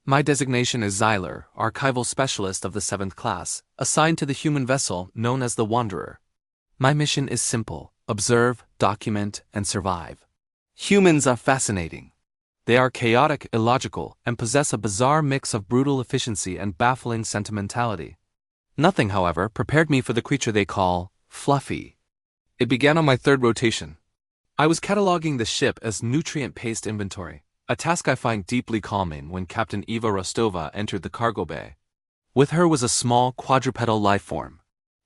My designation is Xyler, archival specialist of the 7th class, assigned to the human vessel known as the Wanderer. My mission is simple: observe, document, and survive. Humans are fascinating. They are chaotic, illogical, and possess a bizarre mix of brutal efficiency and baffling sentimentality. Nothing, however, prepared me for the creature they call Fluffy. It began on my 3rd rotation. I was cataloging the ship as nutrient-paced inventory, a task I find deeply calming when Captain Eva Rostova entered the cargo bay. With her was a small quadrupedal lifeform.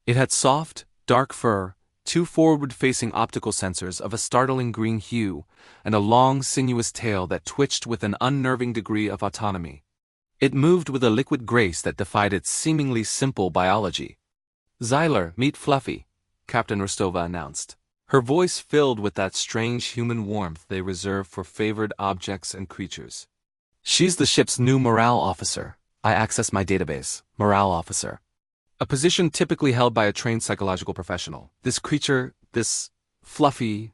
It had soft, dark fur, 2 forward-facing optical sensors of a startling green hue, and a long, sinuous tail that twitched with an unnerving degree of autonomy. It moved with a liquid grace that defied its seemingly simple biology. "Xyler, meet Fluffy," Captain Rostova announced. Her voice filled with that strange human warmth they reserve for favored objects and creatures. "She's the ship's new morale officer." I accessed my database. Morale officer. A position typically held by a trained psychological professional. This creature, this Fluffy,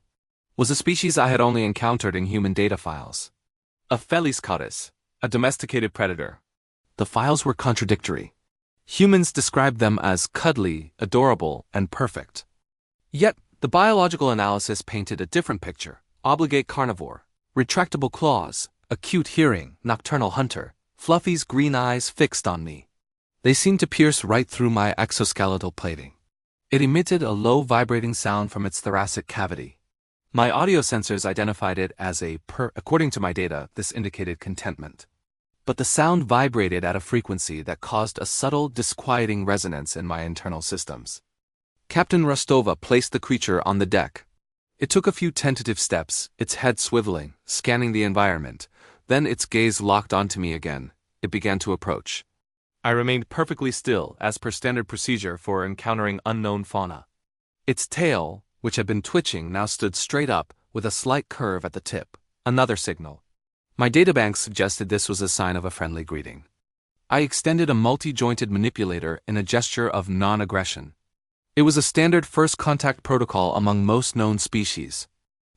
was a species I had only encountered in human data files. A Felis caudus, a domesticated predator. The files were contradictory. Humans described them as cuddly, adorable, and perfect. Yet, the biological analysis painted a different picture: obligate carnivore, retractable claws, acute hearing, nocturnal hunter. Fluffy's green eyes fixed on me. They seemed to pierce right through my exoskeletal plating. It emitted a low vibrating sound from its thoracic cavity. My audio sensors identified it as a purr. According to my data, this indicated contentment. But the sound vibrated at a frequency that caused a subtle, disquieting resonance in my internal systems. Captain Rostova placed the creature on the deck. It took a few tentative steps, its head swiveling, scanning the environment. Then its gaze locked onto me again. It began to approach. I remained perfectly still, as per standard procedure for encountering unknown fauna. Its tail, which had been twitching, now stood straight up, with a slight curve at the tip. Another signal. My databank suggested this was a sign of a friendly greeting. I extended a multi-jointed manipulator in a gesture of non-aggression. It was a standard first contact protocol among most known species.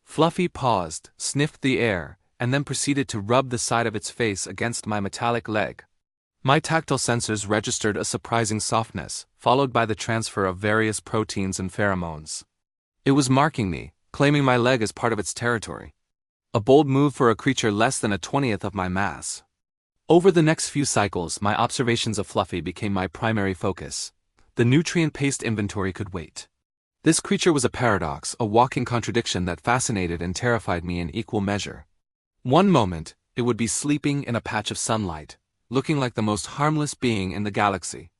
Fluffy paused, sniffed the air, and then proceeded to rub the side of its face against my metallic leg. My tactile sensors registered a surprising softness, followed by the transfer of various proteins and pheromones. It was marking me, claiming my leg as part of its territory. A bold move for a creature less than a 20th of my mass. Over the next few cycles, my observations of Fluffy became my primary focus. The nutrient-paced inventory could wait. This creature was a paradox, a walking contradiction that fascinated and terrified me in equal measure. One moment, it would be sleeping in a patch of sunlight, looking like the most harmless being in the galaxy.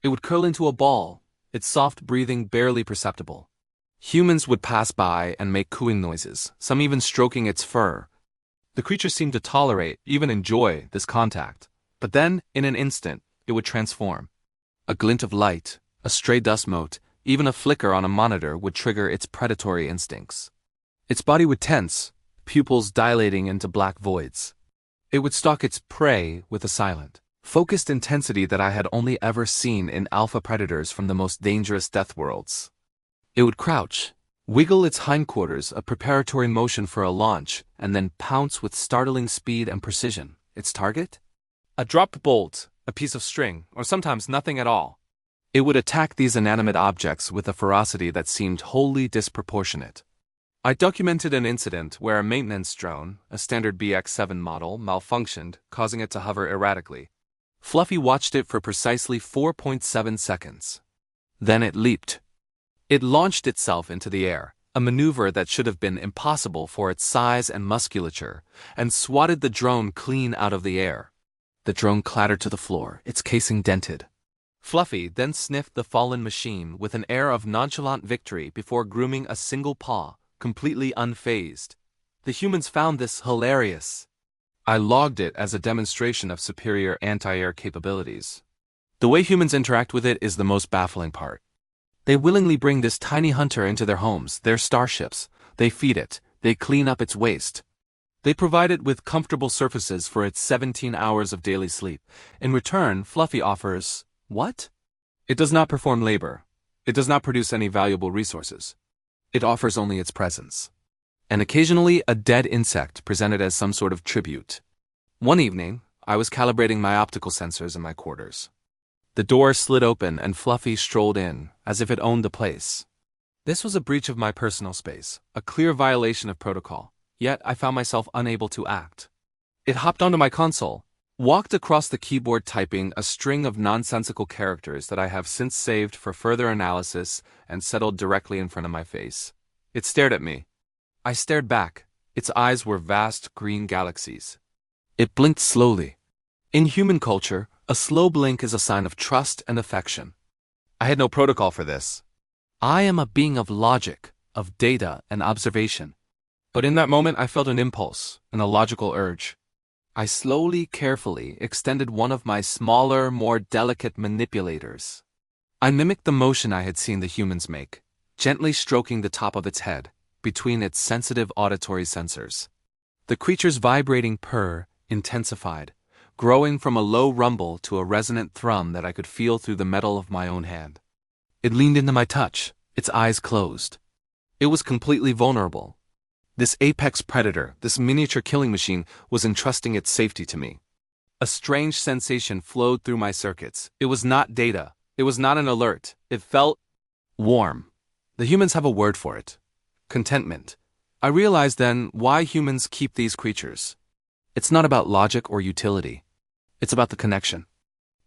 It would curl into a ball, its soft breathing barely perceptible. Humans would pass by and make cooing noises, some even stroking its fur. The creature seemed to tolerate, even enjoy, this contact. But then, in an instant, it would transform. A glint of light, a stray dust mote, even a flicker on a monitor would trigger its predatory instincts. Its body would tense, pupils dilating into black voids. It would stalk its prey with a silent, focused intensity that I had only ever seen in alpha predators from the most dangerous death worlds. It would crouch, wiggle its hindquarters, a preparatory motion for a launch, and then pounce with startling speed and precision. Its target? A dropped bolt, a piece of string, or sometimes nothing at all. It would attack these inanimate objects with a ferocity that seemed wholly disproportionate. I documented an incident where a maintenance drone, a standard BX-7 model, malfunctioned, causing it to hover erratically. Fluffy watched it for precisely 4.7 seconds. Then it leaped. It launched itself into the air, a maneuver that should have been impossible for its size and musculature, and swatted the drone clean out of the air. The drone clattered to the floor, its casing dented. Fluffy then sniffed the fallen machine with an air of nonchalant victory before grooming a single paw, completely unfazed. The humans found this hilarious. I logged it as a demonstration of superior anti-air capabilities. The way humans interact with it is the most baffling part. They willingly bring this tiny hunter into their homes, their starships. They feed it, they clean up its waste. They provide it with comfortable surfaces for its 17 hours of daily sleep. In return, Fluffy offers, what? It does not perform labor. It does not produce any valuable resources. It offers only its presence. And occasionally a dead insect presented as some sort of tribute. One evening, I was calibrating my optical sensors in my quarters. The door slid open and Fluffy strolled in, as if it owned the place. This was a breach of my personal space, a clear violation of protocol, yet I found myself unable to act. It hopped onto my console, walked across the keyboard typing a string of nonsensical characters that I have since saved for further analysis and settled directly in front of my face. It stared at me. I stared back. Its eyes were vast green galaxies. It blinked slowly. In human culture, a slow blink is a sign of trust and affection. I had no protocol for this. I am a being of logic, of data and observation. But in that moment I felt an impulse, an illogical urge. I slowly, carefully extended one of my smaller, more delicate manipulators. I mimicked the motion I had seen the humans make, gently stroking the top of its head, between its sensitive auditory sensors. The creature's vibrating purr intensified, growing from a low rumble to a resonant thrum that I could feel through the metal of my own hand. It leaned into my touch, its eyes closed. It was completely vulnerable. This apex predator, this miniature killing machine, was entrusting its safety to me. A strange sensation flowed through my circuits. It was not data. It was not an alert. It felt warm. The humans have a word for it. Contentment. I realized then why humans keep these creatures. It's not about logic or utility. It's about the connection.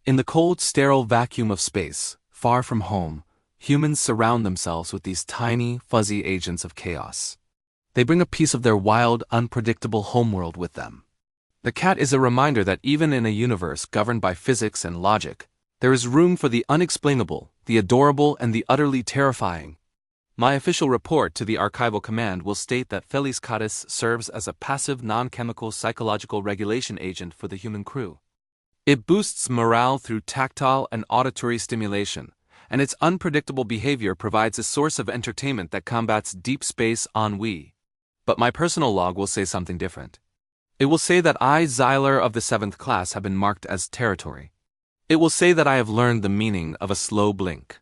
In the cold, sterile vacuum of space, far from home, humans surround themselves with these tiny, fuzzy agents of chaos. They bring a piece of their wild, unpredictable homeworld with them. The cat is a reminder that even in a universe governed by physics and logic, there is room for the unexplainable, the adorable, and the utterly terrifying. My official report to the Archival Command will state that Felis Catus serves as a passive non-chemical psychological regulation agent for the human crew. It boosts morale through tactile and auditory stimulation, and its unpredictable behavior provides a source of entertainment that combats deep space ennui. But my personal log will say something different. It will say that I, Xyler of the 7th class, have been marked as territory. It will say that I have learned the meaning of a slow blink.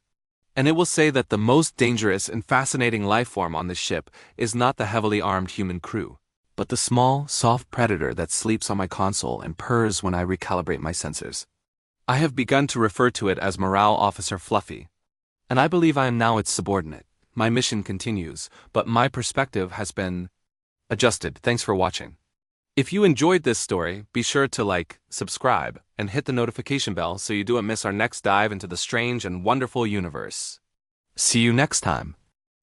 And it will say that the most dangerous and fascinating life form on this ship is not the heavily armed human crew, but the small, soft predator that sleeps on my console and purrs when I recalibrate my sensors. I have begun to refer to it as Morale Officer Fluffy, and I believe I am now its subordinate. My mission continues, but my perspective has been adjusted. Thanks for watching. If you enjoyed this story, be sure to like, subscribe, and hit the notification bell so you don't miss our next dive into the strange and wonderful universe. See you next time.